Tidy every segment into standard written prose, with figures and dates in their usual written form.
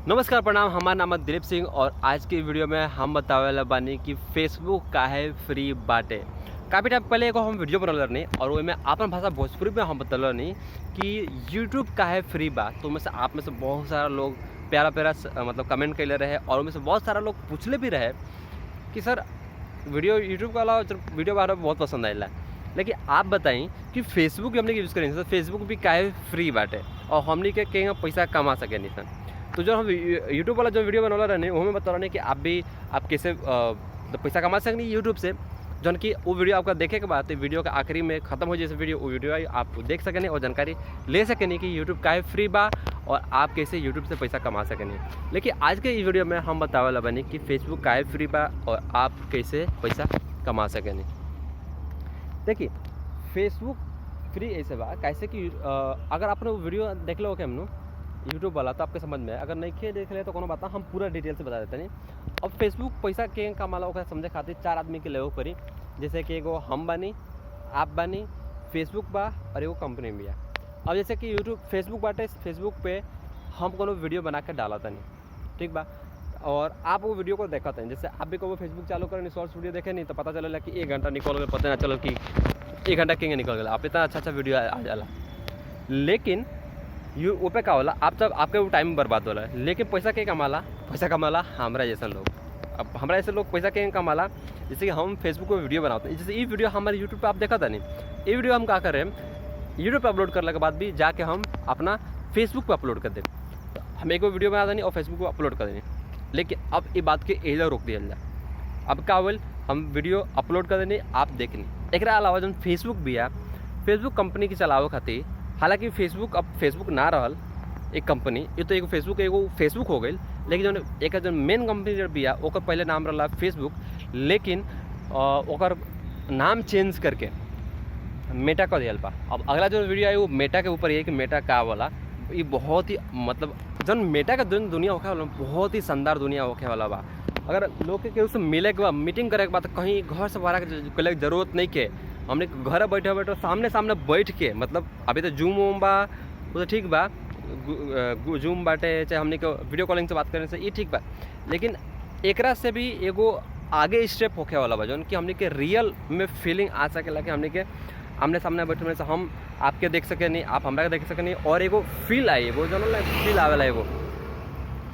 नमस्कार प्रणाम, हमारा नाम है दिलीप सिंह और आज की वीडियो में हम बतावे वाला बानी कि फेसबुक काहे फ्री बाटे। काफ़ी टाइम पहले एगो हम वीडियो बनल रहनी और वो में अपन भाषा भोजपुरी में हम बतल रहनी कि यूट्यूब काहे फ्री बा। तो में से आप में से बहुत सारा लोग प्यारा प्यारा मतलब कमेंट कैले रहे और उनमें से बहुत सारा लोग पूछले भी रहे कि सर वीडियो यूट्यूब वाला वीडियो बारे में बहुत पसंद आएला, लेकिन आप बताई कि फेसबुक हमने यूज़ करें फेसबुक भी काहे फ्री बाटे और हमने के कहीं पैसा कमा सके नहीं सन। तो जो हम यूट्यूब वाला जो वीडियो बनौला रहने वो हमें बता रहे कि आप कैसे पैसा कमा सकनी यूट्यूब से। जौन कि वो वीडियो आपका देखे के बाद वीडियो का आखिरी में ख़त्म हो जैसे वीडियो आप देख सकें और जानकारी ले सकें कि यूट्यूब काहे फ्री बा और आप कैसे यूट्यूब से पैसा कमा सकें। लेकिन आज के इस वीडियो में हम बतावे बनी कि फेसबुक काहे फ्री बा और आप कैसे पैसा कमा सकें। देखिए फेसबुक फ्री ऐसे बा कैसे कि अगर आपने वो वीडियो देख लो हम यूट्यूब वाला तो आपके समझ में अगर नहीं देख ले तो कोनो बात हम पूरा डिटेल से बता देते नहीं। अब फेसबुक पैसा के कमाला ओकरा समझे खातिर 4 आदमी के लेवे पड़ी, जैसे कि एगो हम बानी, आप बानी, फेसबुक बा और एगो कंपनी भी है। अब जैसे कि यूट्यूब फेसबुक बाटे, फेसबुक पे हम कोनो वीडियो बना के डाला तनी, ठीक बा, और आप वो वीडियो को देखते हैं। जैसे आप भी को फेसबुक चालू करें शॉर्ट्स वीडियो देखे नहीं तो पता चलेगा कि 1 घंटा निकल गया, पता ना चलो कि 1 घंटा केंगे निकल गया। आप इतना अच्छा वीडियो आ जाला, लेकिन वो पे का होला आप जब आपके वो टाइम बर्बाद होला, लेकिन पैसा के कमाला हमारा जैसा लोग। अब हमारा जैसे लोग पैसा के कमाला, जैसे कि हम फेसबुक पर वीडियो बनाते हैं। जैसे ये वीडियो हमारे यूट्यूब पे आप देखा था नहीं, ये वीडियो हम क्या कर रहे हैं यूट्यूब पे अपलोड करने के बाद भी जाके हम अपना फेसबुक पे अपलोड कर दें। तो हम एक वीडियो बना देनी और फेसबुक पर अपलोड कर देनी, लेकिन अब ये बात के एजा रोक दिया जाए। अब क्या होल हम वीडियो अपलोड कर देनी, आप देखनी। एक अलावा जो फेसबुक भी है, फेसबुक कंपनी की चलावे खातिर, हालांकि फेसबुक अब फेसबुक ना रहल एक कंपनी, ये तो एगो फेसबुक हो गई, लेकिन जो एक जो मेन कंपनी भी है ओकर पहले नाम रहा फेसबुक, लेकिन ओकर नाम चेंज करके मेटा कर दिया बा। अब अगला जो वीडियो है वो मेटा के ऊपर है कि मेटा का वाला ये बहुत ही मतलब जन मेटा का दुनिया होखे वाला बहुत ही शानदार दुनिया होखे वाला बा। अगर लोग के केहू से मिले के बाद मीटिंग करे के बाद कहीं घर से बाहर के जरूरत नहीं के, हमने घर बैठे सामने सामने बैठ के, मतलब अभी तो जूम वूम बा वो तो ठीक बा, जूम बाटे चाहे हमने को वीडियो कॉलिंग से बात करने से ये ठीक बा, लेकिन एकरा से भी एगो आगे स्टेप होखे वाला बा जौन कि हमने के रियल में फीलिंग आ सकेला कि हमने के आमने सामने बैठने से हम आपके देख सके नहीं, आप हमरा के देख सके नहीं, और एगो फील आई एगो जौन फील आवेला एगो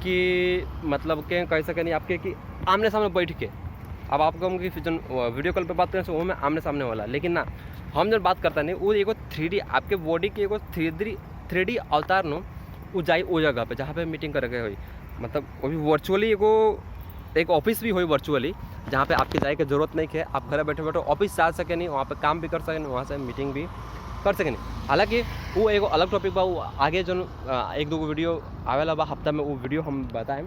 कि मतलब के कह सके नहीं आपके कि आमने सामने बैठ के। अब आपको हम कि जन वीडियो कॉल पे बात करें वो में आमने सामने वाला, लेकिन ना हम जब बात करते नहीं वो एगो 3D आपके बॉडी के एगो 3D अवतार नो वो जाए वो जगह पे जहाँ पे मीटिंग करके हुई, मतलब वो भी वर्चुअली एक ऑफिस भी हुई वर्चुअली, जहाँ पे आपके जाए की जरूरत नहीं है, आप घर बैठे बैठे ऑफिस जा सके नहीं, वहाँ पे काम भी कर सके नहीं, वहाँ से मीटिंग भी कर सके नहीं। हालांकि वो एगो अलग टॉपिक बा, वो आगे जो 1-2 वीडियो आवेला बा हफ्ता में वो वीडियो हम बताएं।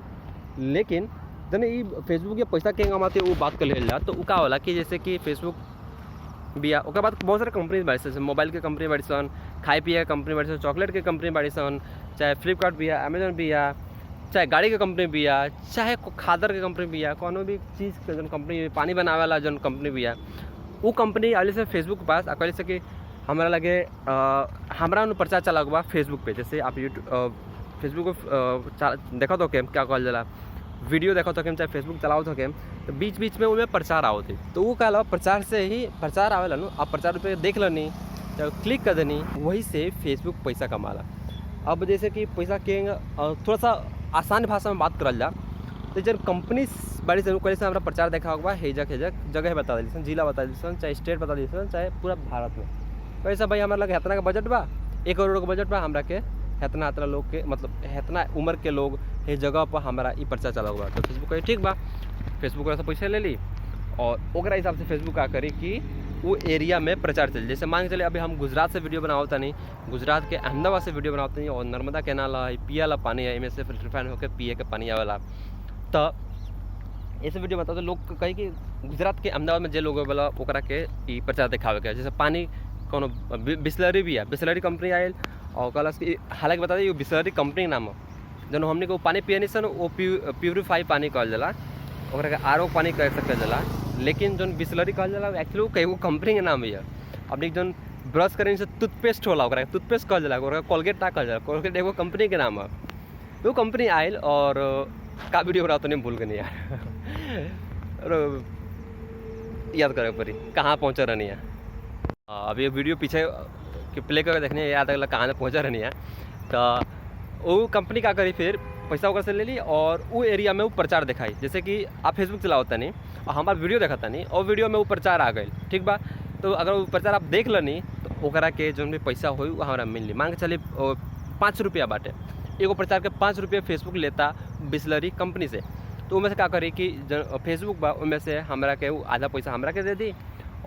लेकिन जन ये फेसबुक के पैसा के कमाते वो बात कर लिया तो क्या होला कि जैसे कि फेसबुक भी है, उसके बाद बहुत सारे कंपनी बाड़ी सन, मोबाइल के कंपनी बाड़ी सन, खाए पिए के कंपनी बाड़ी सन, चॉकलेट के कंपनी बाड़ी सन, चाहे फ्लिपकार्ट भी है, अमेजन भी है, चाहे गाड़ी के कंपनी भी है, चाहे खादर के कंपनी भी है, कोनो भी चीज़ के जो कंपनी पानी बनावे वाला जो कंपनी भी है, वो कंपनी आले से फेसबुक के पास आके से कि हमारा लगे हमारा प्रचार चला बा फेसबुक पे। जैसे आप यूट्यूब फेसबुक को देखो तो क्या कहल जाला वीडियो देखो तो चाहे फेसबुक चलाओ तो तो बीच बीच में उनमें प्रचार आओ थे, तो वो क्या प्रचार से ही प्रचार आवेला नु, आप प्रचार पे देख लेनी तो क्लिक कर देनी, वही से फेसबुक पैसा कमाला। अब जैसे कि पैसा के थोड़ा सा आसान भाषा में बात करल जा तो जब कंपनी बड़ी से कैसे हमारा प्रचार देखा होगा हेजक जगह बता दी, जिला बता दी, चाहे स्टेट बता दी, चाहे पूरा भारत में कैसा भाई हमारा लगे इतना का बजट बा, 1 करोड़ का बजट बा, हमरा के इतना लोग के मतलब इतना उम्र के लोग ये जगह पर हमारा ये पर्चा चला हुआ। तो फेसबुक का ठीक बा, फेसबुक से पैसा ले ली और ओकरा हिसाब से फेसबुक का करी कि वो एरिया में प्रचार चले। जैसे मान के चले अभी हम गुजरात से वीडियो बनावता नहीं, गुजरात के अहमदाबाद से वीडियो बनावता नहीं, और नर्मदा कैनाल है, पिए वाला पानी है, इनमें से रिफाइन होकर पिए के पानी आवेला, तो ऐसे वीडियो बताओ तो लोग कही कि गुजरात के अहमदाबाद में जे लोग वाला ओकरा के ई प्रचार दिखावे के। जैसे पानी कोनो बिस्लरी भी है, बिस्लरी कंपनी आयल और कल हालांकि बता दी बिस्लरी कंपनी नाम है जन हमने को पानी पिए नहीं सन वो प्यूरिफाई पानी कहल जाला, ओकरा के आरो पानी कह सकल जाला, लेकिन जो बिस्लरी कहल जाला एक्चुअली कई कंपनी के नाम है। अपनी जो ब्रश करे से टूथपेस्ट होला, ओकरा टूथपेस्ट कहल जाला, ओकरा कोलगेट ना कहल जाला, कोलगेट एगो कंपनी के नाम है। वो कंपनी आयल और का वीडियो बना तो नहीं भूल गए नहीं यार और याद करे परी कहाँ पहुँचा रहनी है। अभी वीडियो पीछे कि प्ले करके देखने याद अगला कहाँ पहुँचा रहनी है। तो वो कंपनी का करी फिर पैसा वगैरह से ले ली और वो एरिया में वो प्रचार दिखाई, जैसे कि आप फेसबुक चलाओता नहीं और हमारा वीडियो देखता नहीं और वीडियो में वो प्रचार आ गई, ठीक बा। तो अगर वो प्रचार आप देख ली तो ओकरा के जो भी पैसा हो वो हमारा मिल मांग के चलिए 5 रुपया बाटे। एगो प्रचार के 5 रुपये फेसबुक लेता बिस्लरी कंपनी से। तो उनमें से क्या करी कि फेसबुक बा उनमें से हमरा के आधा पैसा हमरा के दे दी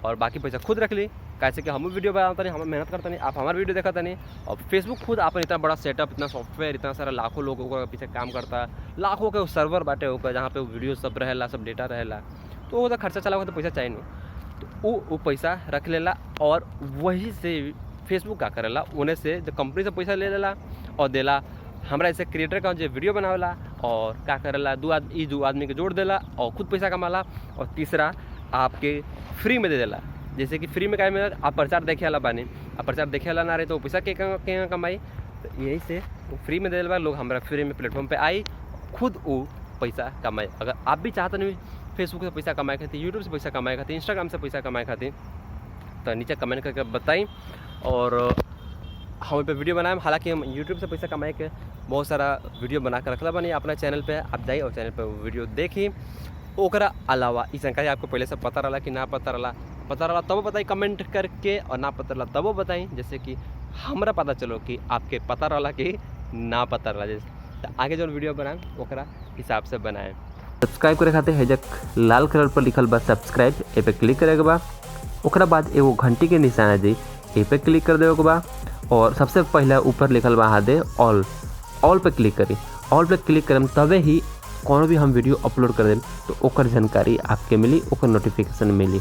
और बाकी पैसा खुद रख ली। कैसे कि हम वीडियो बनाता नहीं, हम मेहनत करता नहीं, आप हमारा वीडियो देखता नहीं। और फेसबुक खुद अपन इतना बड़ा सेटअप, इतना सॉफ्टवेयर, इतना सारा लाखों लोगों के पीछे काम करता, लाखों के सर्वर बाटे होकर जहाँ पे वीडियो सब रहेला, सब डेटा रहेला। तो वो खर्चा चला तो पैसा चाहिए नहीं, तो वो पैसा रख लेला और वही से फेसबुक का करेला उन्हें से जो कंपनी से पैसा ले लेला और देला हमरा ऐसे क्रिएटर का जो वीडियो बनावेला और क्या करेला दो आदमी के जोड़ देला और खुद पैसा कमाला। और तीसरा आपके फ्री में दे देला, जैसे कि फ्री में क्या में आप प्रचार देखे वाला बानी, आप प्रचार देखे वाला ना रहे तो पैसा के कमाई। तो यही से फ्री में दे देला, लोग हमारा फ्री में प्लेटफॉर्म पे आई खुद वो पैसा कमाए। अगर आप भी चाहते नहीं फेसबुक से पैसा कमाए खाती, यूट्यूब से पैसा कमाए खाती, इंस्टाग्राम से पैसा कमाए खाती, तो नीचे कमेंट करके बताई। और हम पे वीडियो बनाए, हालांकि हम यूट्यूब से पैसा कमाए के बहुत सारा वीडियो बना कर रखला बनी अपना चैनल पे, आप जाइए और चैनल पे वीडियो देखी। ओकरा अलावा इस जानकारी आपको पहले से पता रहा कि ना पता रहा तब बताई कमेंट करके, और ना पता रहा तब बताई, जैसे कि हमरा पता चलो कि आपके पता रहा कि ना पता रहा। जैसे तो आगे जो वीडियो बनाए ओकरा हिसाब से बनाए। सब्सक्राइब करे खातिर हेजक लाल कलर पर लिखल बा सब्सक्राइब, ए पे क्लिक करे के बा। ओकरा बाद एगो घंटी के निशान है जी, ए पे क्लिक कर देवे के बा। और सबसे पहले ऊपर लिखल बा हादे ऑल पे क्लिक करी। ऑल पे क्लिक करम तबे ही कोनो भी हम वीडियो अपलोड कर देम तो ओकर जानकारी आपके मिली, ओकर नोटिफिकेशन मिली।